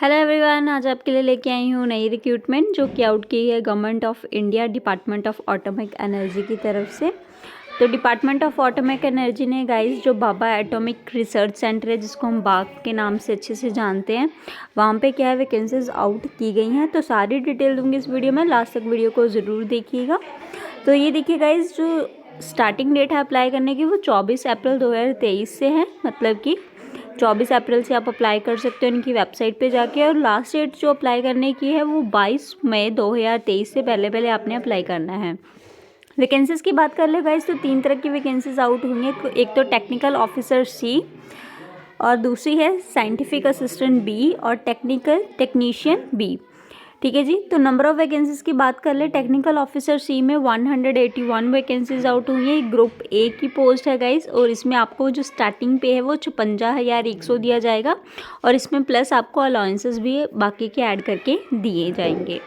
Hello everyone, आज आपके लिए लेके आई हूँ नई रिक्रूटमेंट जो कि आउट की है government of India department of atomic energy की तरफ से। तो डिपार्टमेंट ऑफ एटॉमिक एनर्जी ने गाइस जो भाभा एटॉमिक रिसर्च सेंटर है, जिसको हम बाग के नाम से अच्छे से जानते हैं, वहाँ पे क्या है वैकेंसीज आउट की गई हैं। तो सारी डिटेल दूंगी इस वीडियो में, लास्ट तक वीडियो को ज़रूर देखिएगा। तो ये देखिए गाइस, जो स्टार्टिंग डेट है अप्लाई करने की वो 24 अप्रैल 2023 से है, मतलब कि 24 अप्रैल से आप अप्लाई कर सकते हो इनकी वेबसाइट पे जाके। और लास्ट डेट जो अप्लाई करने की है वो 22 मई 2023 से पहले आपने अप्लाई करना है। वैकेंसीज़ की बात कर ले गाइस, तो 3 तरह की वैकेंसीज आउट हुई हैं। एक तो टेक्निकल ऑफिसर सी, और दूसरी है साइंटिफिक असिस्टेंट बी, और टेक्निकल टेक्नीशियन बी। ठीक है जी। तो नंबर ऑफ वैकेंसीज़ की बात कर ले, टेक्निकल ऑफिसर सी में 181 वैकेंसीज आउट हुई हैं। ग्रुप ए की पोस्ट है गाइस, और इसमें आपको जो स्टार्टिंग पे है वो 56,100 दिया जाएगा, और इसमें प्लस आपको अलाउंसेस भी बाकी के ऐड करके दिए जाएंगे।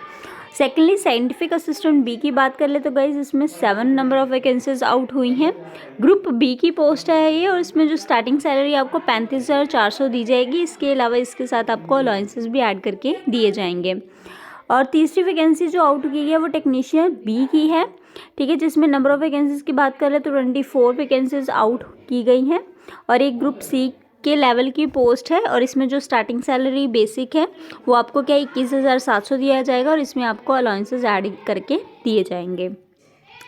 सेकेंडली साइंटिफिक असिस्टेंट बी की बात कर ले तो गाइज इसमें 7 नंबर ऑफ वैकेंसीज आउट हुई हैं। ग्रुप बी की पोस्ट है ये, और इसमें जो स्टार्टिंग सैलरी आपको 35,400 दी जाएगी। इसके अलावा इसके साथ आपको अलाउंसेस भी ऐड करके दिए जाएंगे। और तीसरी वैकेंसी जो आउट की है वो टेक्नीशियन बी की है। ठीक है, जिसमें नंबर ऑफ वैकेंसीज की बात करें तो 24 वैकेंसीज आउट की गई हैं, और एक ग्रुप सी के लेवल की पोस्ट है, और इसमें जो स्टार्टिंग सैलरी बेसिक है वो आपको क्या 21,700 दिया जाएगा, और इसमें आपको अलाउंसेस ऐड करके दिए जाएंगे।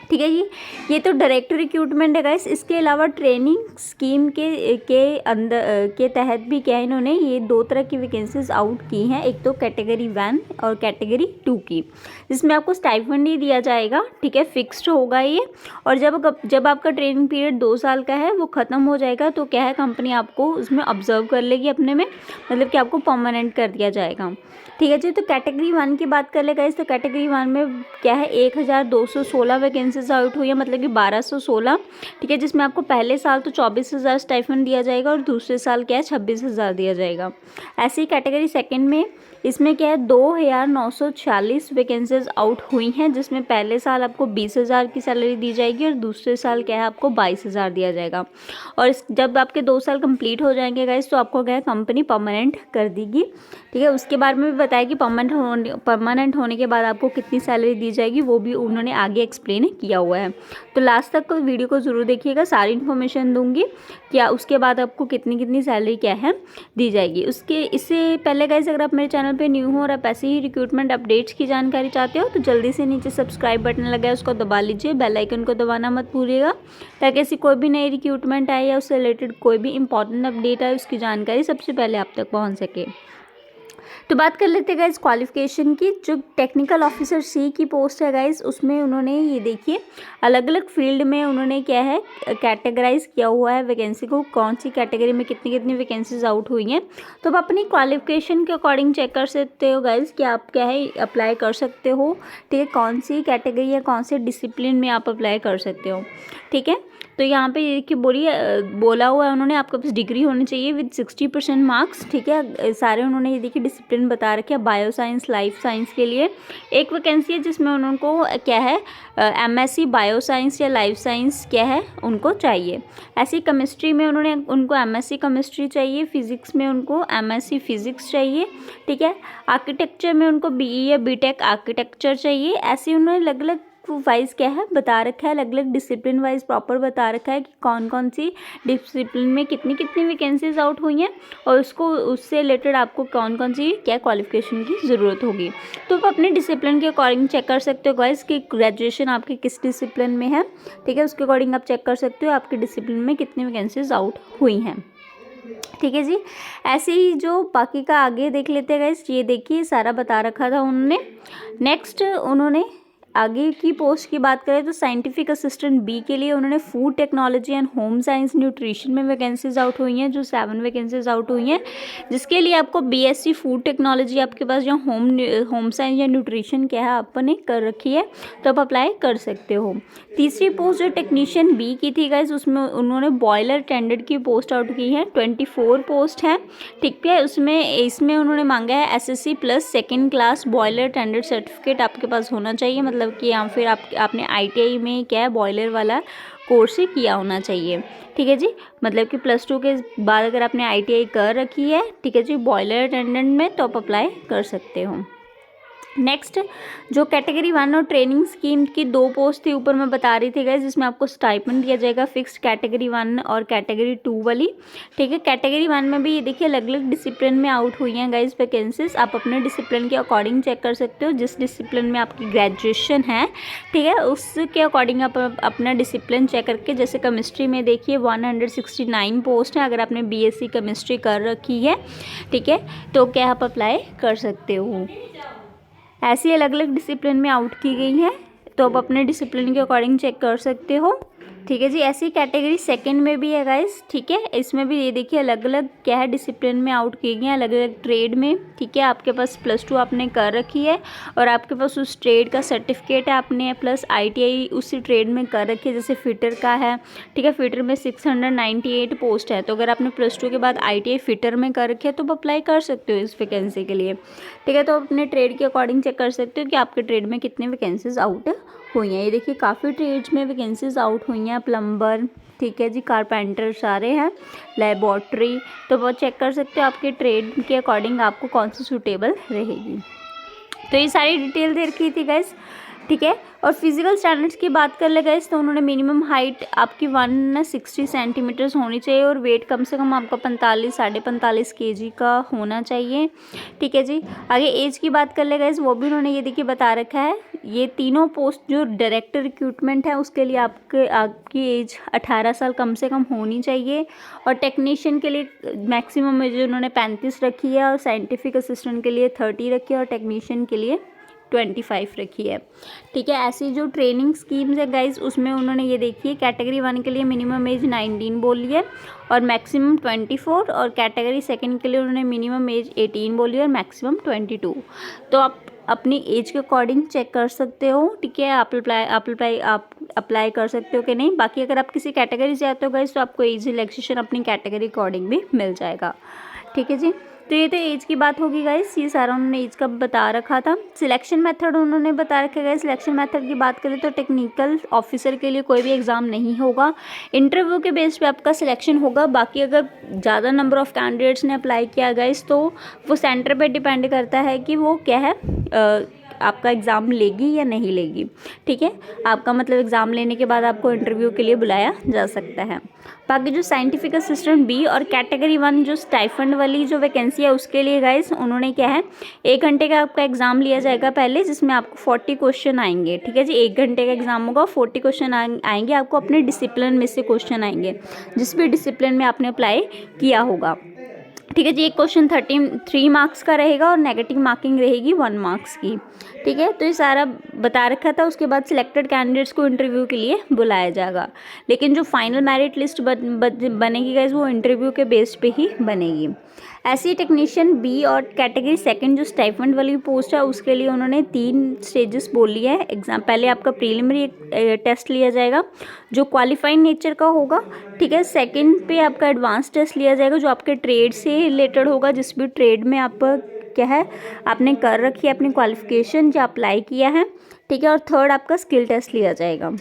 ठीक है जी। ये तो डायरेक्ट रिक्रूटमेंट है गाइस। इसके अलावा ट्रेनिंग स्कीम के अंदर के तहत भी क्या है, इन्होंने ये 2 तरह की वैकेंसीज आउट की हैं। एक तो कैटेगरी 1 और कैटेगरी 2 की, जिसमें आपको स्टाइपेंड ही दिया जाएगा। ठीक है, फिक्स्ड होगा ये। और जब आपका ट्रेनिंग पीरियड 2 साल का है वो ख़त्म हो जाएगा तो क्या है, कंपनी आपको उसमें ऑब्जर्व कर लेगी अपने में, मतलब कि आपको परमानेंट कर दिया जाएगा। ठीक है जी। तो कैटेगरी 1 की बात कर ले गाइस, तो कैटेगरी 1 में क्या है 1,216 वैकेंसीज आउट हुई है, मतलब कि 1216। ठीक है, जिसमें आपको पहले साल तो 24,000 स्टाइपेंड दिया जाएगा, और दूसरे साल क्या है 26,000 दिया जाएगा। ऐसे ही कैटेगरी सेकंड में इसमें क्या है 2,946 वैकेंसीज आउट हुई हैं, जिसमें पहले साल आपको 20,000 की सैलरी दी जाएगी, और दूसरे साल क्या है आपको 22,000 दिया जाएगा। और जब आपके 2 साल कंप्लीट हो जाएंगे गाइस, तो आपको क्या है कंपनी परमानेंट कर देगी। ठीक है, उसके बारे में भी बताया कि परमानेंट होने के बाद आपको कितनी सैलरी दी जाएगी, वो भी उन्होंने आगे एक्सप्लेन किया हुआ है। तो लास्ट तक वीडियो को ज़रूर देखिएगा, सारी इन्फॉर्मेशन दूंगी क्या उसके बाद आपको कितनी सैलरी क्या है दी जाएगी। इससे पहले गाइस, अगर आप मेरे चैनल पे न्यू हो और आप ऐसे ही रिक्रूटमेंट अपडेट्स की जानकारी चाहते हो तो जल्दी से नीचे सब्सक्राइब बटन लगा है उसको दबा लीजिए, बेल आइकन को दबाना मत भूलिएगा, ताकि ऐसी कोई भी नई रिक्रूटमेंट आए या उससे रिलेटेड कोई भी इंपॉर्टेंट अपडेट आए उसकी जानकारी सबसे पहले आप तक पहुँच सके। तो बात कर लेते हैं गाइस क्वालिफिकेशन की। जो टेक्निकल ऑफिसर सी की पोस्ट है गाइस, उसमें उन्होंने ये देखिए अलग अलग फील्ड में उन्होंने क्या है कैटेगराइज किया हुआ है वैकेंसी को, कौन सी कैटेगरी में कितनी वैकेंसीज आउट हुई हैं। तो आप अपनी क्वालिफिकेशन के अकॉर्डिंग चेक कर सकते हो गाइस कि आप क्या है अप्लाई कर सकते हो। ठीक है, कौन सी कैटेगरी या कौन से डिसिप्लिन में आप अप्लाई कर सकते हो। ठीक है, तो यहाँ पे देखिए बोला हुआ है उन्होंने आपके पास डिग्री होनी चाहिए विद 60% मार्क्स। ठीक है, सारे उन्होंने ये देखिए डिसिप्लिन बता रखे हैं। बायो साइंस लाइफ साइंस के लिए एक वैकेंसी है जिसमें उनको क्या है MSc बायो साइंस या लाइफ साइंस क्या है उनको चाहिए। ऐसी केमिस्ट्री में उनको MSc केमिस्ट्री चाहिए, फिजिक्स में उनको MSc फिजिक्स चाहिए। ठीक है, आर्किटेक्चर में उनको BE या BTech आर्किटेक्चर चाहिए। ऐसे उन्होंने अलग अलग वाइज क्या है बता रखा है, अलग अलग डिसिप्लिन वाइज प्रॉपर बता रखा है कि कौन कौन सी डिसिप्लिन में कितनी वैकेंसीज आउट हुई हैं, और उससे रिलेटेड आपको कौन कौन सी क्या क्वालिफिकेशन की ज़रूरत होगी। तो आप अपने डिसिप्लिन के अकॉर्डिंग चेक कर सकते हो गाइस कि ग्रेजुएशन आपकी किस डिसिप्लिन में है। ठीक है, उसके अकॉर्डिंग आप चेक कर सकते हो आपके डिसिप्लिन में कितनी वैकेंसीज आउट हुई हैं। ठीक है जी। ऐसे ही जो बाकी का आगे देख लेते हैं गाइस, ये देखिए सारा बता रखा था उन्होंने। नेक्स्ट उन्होंने आगे की पोस्ट की बात करें तो साइंटिफिक असिस्टेंट बी के लिए उन्होंने food technology and home science nutrition में वैकेंसीज आउट हुई हैं, जो 7 वैकेंसीज आउट हुई हैं, जिसके लिए आपको BSc फूड टेक्नोलॉजी आपके पास जो होम साइंस या न्यूट्रिशन क्या है आपने कर रखी है तो आप अप्लाई कर सकते हो। तीसरी पोस्ट जो टेक्नीशियन बी की थी गाइस, उसमें उन्होंने बॉयलर टेंडर की पोस्ट आउट की है। 24 पोस्ट है। ठीक है, इसमें उन्होंने मांगा है SSC plus 2nd class boiler tender certificate आपके पास होना चाहिए, मतलब कि या फिर आपने ITI में क्या है बॉयलर वाला कोर्स से किया होना चाहिए। ठीक है जी, मतलब कि +2 के बाद अगर आपने ITI कर रखी है, ठीक है जी, बॉयलर अटेंडेंट में, तो आप अप्लाई कर सकते हो। नेक्स्ट जो कैटेगरी 1 और ट्रेनिंग स्कीम की 2 पोस्ट थी ऊपर मैं बता रही थी गाइस, जिसमें आपको स्टाइपेंड दिया जाएगा फिक्स्ड कैटेगरी 1 और कैटेगरी 2 वाली। ठीक है, कैटेगरी 1 में भी ये देखिए अलग अलग डिसिप्लिन में आउट हुई हैं गाइस वैकेंसीज। आप अपने डिसिप्लिन के अकॉर्डिंग चेक कर सकते हो, जिस डिसिप्लिन में आपकी ग्रेजुएशन है, ठीक है, उसके अकॉर्डिंग आप अपना डिसिप्लिन चेक करके, जैसे केमिस्ट्री में देखिए 169 पोस्ट है, अगर आपने BSc केमिस्ट्री कर रखी है, ठीक है, तो क्या आप अप्लाई कर सकते हो। ऐसी अलग अलग डिसिप्लिन में आउट की गई है, तो आप अपने डिसिप्लिन के अकॉर्डिंग चेक कर सकते हो। ठीक है जी, ऐसी कैटेगरी 2 में भी है गाइस। ठीक है, इसमें भी ये देखिए अलग अलग क्या है डिसिप्लिन में आउट की गई हैं, अलग अलग ट्रेड में। ठीक है, आपके पास +2 आपने कर रखी है और आपके पास उस ट्रेड का सर्टिफिकेट है आपने, प्लस ITI उसी ट्रेड में कर रखी है, जैसे फिटर का है। ठीक है, फिटर में 698 पोस्ट है, तो अगर आपने +2 के बाद ITI फिटर में कर रखी है तो आप अप्लाई कर सकते हो इस वैकेंसी के लिए। ठीक है, तो अपने ट्रेड के अकॉर्डिंग चेक कर सकते हो कि आपके ट्रेड में कितनी वैकेंसीज आउट हुई हैं। ये देखिए काफ़ी ट्रेड्स में वैकेंसीज आउट हुई हैं, प्लम्बर, ठीक है जी, कारपेंटर सारे हैं, लेबॉर्ट्री, तो वो चेक कर सकते हो आपके ट्रेड के अकॉर्डिंग आपको कौन सी सूटेबल रहेगी। तो ये सारी डिटेल दे रखी थी गाइस। ठीक है, और फिजिकल स्टैंडर्ड्स की बात कर ले गाइस, तो उन्होंने मिनिमम हाइट आपकी 160 सेंटीमीटर्स होनी चाहिए और वेट कम से कम आपका 45-45.5 kg का होना चाहिए। ठीक है जी, आगे एज की बात कर ले गाइस, वो भी उन्होंने ये देखिए बता रखा है। ये तीनों पोस्ट जो डायरेक्टर रिक्रूटमेंट है उसके लिए आपकी एज 18 साल कम से कम होनी चाहिए, और टेक्नीशियन के लिए मैक्सिमम एज उन्होंने 35 रखी है, और साइंटिफिक असिस्टेंट के लिए 30 रखी है, और टेक्नीशियन के लिए 25 रखी है। ठीक है, ऐसी जो ट्रेनिंग स्कीम्स है गाइज, उसमें उन्होंने ये देखिए कैटेगरी 1 के लिए मिनिमम एज 19 बोली है और मैक्सिमम 24, और कैटेगरी 2 के लिए उन्होंने मिनिमम एज 18 बोली है और मैक्सिमम 22। तो आप अपनी एज के अकॉर्डिंग चेक कर सकते हो। ठीक है, आप अप्लाई कर सकते हो कि नहीं। बाकी अगर आप किसी कैटेगरी से आते हो गाइज, तो आपको एज रिलैक्सेशन अपनी कैटेगरी अकॉर्डिंग भी मिल जाएगा। ठीक है जी, तो ये तो एज की बात होगी गाइस, ये सारा उन्होंने एज का बता रखा था। सिलेक्शन मेथड उन्होंने बता रखा है। सिलेक्शन मेथड की बात करें तो टेक्निकल ऑफिसर के लिए कोई भी एग्ज़ाम नहीं होगा, इंटरव्यू के बेस पे आपका सिलेक्शन होगा। बाकी अगर ज़्यादा नंबर ऑफ़ कैंडिडेट्स ने अप्लाई किया गाइस, तो वो सेंटर पे डिपेंड करता है कि वो क्या है आपका एग्ज़ाम लेगी या नहीं लेगी। ठीक है, आपका मतलब एग्ज़ाम लेने के बाद आपको इंटरव्यू के लिए बुलाया जा सकता है। बाकी जो साइंटिफिक असिस्टेंट B और कैटेगरी 1 जो स्टाइफंड वाली जो वैकेंसी है उसके लिए गाइस, उन्होंने क्या है 1 घंटे का आपका एग्ज़ाम लिया जाएगा पहले, जिसमें आपको 40 क्वेश्चन आएंगे। ठीक है जी, 1 घंटे का एग्ज़ाम होगा, 40 क्वेश्चन आएंगे आपको, अपने डिसिप्लिन में से क्वेश्चन आएंगे, जिस भी डिसिप्लिन में आपने अप्लाई किया होगा। ठीक है जी, एक क्वेश्चन 33 मार्क्स का रहेगा और नेगेटिव मार्किंग रहेगी 1 मार्क्स की। ठीक है, तो ये सारा बता रखा था। उसके बाद सिलेक्टेड कैंडिडेट्स को इंटरव्यू के लिए बुलाया जाएगा, लेकिन जो फाइनल मेरिट लिस्ट बनेगी गाइस, वो इंटरव्यू के बेस पे ही बनेगी। ऐसी टेक्नीशियन B और कैटेगरी 2 जो स्टाइफंड वाली पोस्ट है उसके लिए उन्होंने 3 स्टेजेस बोल लिया है एग्ज़ाम। पहले आपका प्रीलिमिनरी टेस्ट लिया जाएगा जो क्वालिफाइंग नेचर का होगा। ठीक है, सेकंड पे आपका एडवांस टेस्ट लिया जाएगा जो आपके ट्रेड से रिलेटेड होगा, जिस भी ट्रेड में आप क्या है आपने कर रखी है अपनी क्वालिफिकेशन जो अप्लाई किया है। ठीक है, और थर्ड आपका स्किल टेस्ट लिया जाएगा।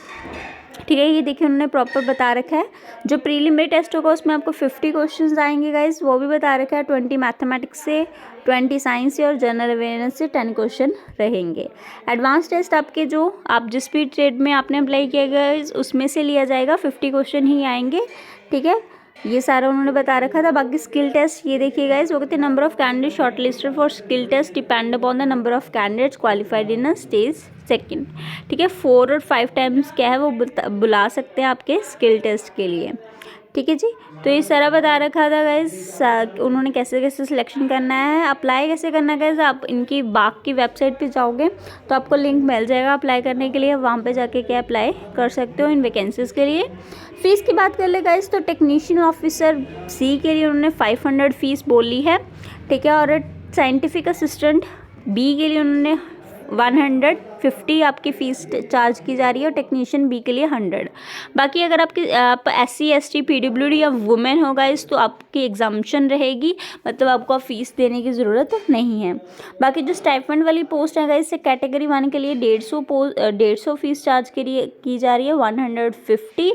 ठीक है, ये देखिए उन्होंने प्रॉपर बता रखा है। जो प्रीलिमिनरी टेस्ट होगा उसमें आपको 50 क्वेश्चंस आएंगे गाइस, वो भी बता रखा है। 20 मैथमेटिक्स से, 20 साइंस से और जनरल अवेयरनेस से 10 क्वेश्चन रहेंगे। एडवांस टेस्ट आपके जो आप जिस भी ट्रेड में आपने अप्लाई किया गाइस उसमें से लिया जाएगा, 50 क्वेश्चन ही आएंगे। ठीक है, ये सारा उन्होंने बता रखा था। बाकी स्किल टेस्ट ये देखिए गाइस, वो कहते हैं number of candidate shortlisted for skill test depend upon the number of candidates qualified in a stage 2। ठीक है, 4 और 5 टाइम्स क्या है वो बुला सकते हैं आपके स्किल टेस्ट के लिए। ठीक है जी, तो ये सारा बता रखा था गाइस उन्होंने कैसे कैसे सिलेक्शन करना है, अप्लाई कैसे करना है गाइस। आप इनकी बाग की वेबसाइट पे जाओगे तो आपको लिंक मिल जाएगा अप्लाई करने के लिए, वहाँ पे जाके क्या अप्लाई कर सकते हो इन वैकेंसीज़ के लिए। फ़ीस की बात कर ले गाइस, तो टेक्नीशियन ऑफिसर C के लिए उन्होंने 500 फीस बोली है। ठीक है, और साइंटिफिक असिस्टेंट B के लिए उन्होंने 50 आपकी फ़ीस चार्ज की जा रही है और टेक्नीशियन बी के लिए 100। बाकी अगर आप SC ST PWD या वुमेन हो गाइस तो आपकी एग्जाम्पशन रहेगी, मतलब आपको फ़ीस देने की ज़रूरत नहीं है। बाकी जो स्टाइपेंड वाली पोस्ट है गाइस कैटेगरी 1 के लिए 150 फ़ीस चार्ज की जा रही है 150,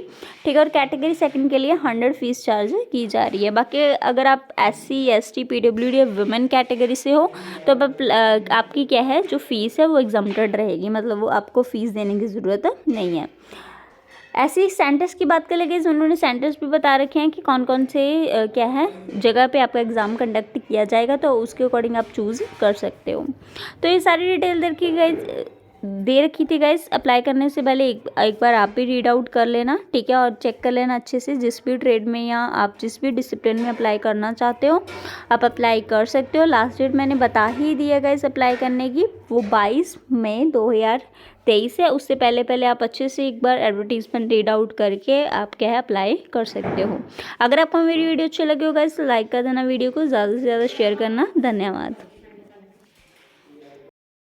ठीक है, और कैटेगरी 2 के लिए 100 फ़ीस चार्ज की जा रही है। बाकी अगर आप SC ST PWD या वुमेन कैटेगरी से हो तो आपकी क्या है जो फ़ीस है वो एग्जम्प्टेड रहेगी, मतलब वो आपको फ़ीस देने की ज़रूरत नहीं है। ऐसे ही सेंटर्स की बात कर लेंगे, उन्होंने सेंटर्स भी बता रखे हैं कि कौन कौन से क्या है जगह पे आपका एग्ज़ाम कंडक्ट किया जाएगा, तो उसके अकॉर्डिंग आप चूज़ कर सकते हो। तो ये सारी डिटेल दे रखी थी गाइस। अप्लाई करने से पहले एक बार आप भी रीड आउट कर लेना, ठीक है, और चेक कर लेना अच्छे से। जिस भी ट्रेड में या आप जिस भी डिसिप्लिन में अप्लाई करना चाहते हो आप अप्लाई कर सकते हो। लास्ट डेट मैंने बता ही दिया गाइस अप्लाई करने की, वो 22 मई 2023 है। उससे पहले आप अच्छे से एक बार एडवर्टीजमेंट रीड आउट करके आप क्या है अप्लाई कर सकते हो। अगर आपको मेरी वीडियो अच्छी लगी हो गाइस तो लाइक कर देना, वीडियो को ज़्यादा से ज़्यादा शेयर करना। धन्यवाद।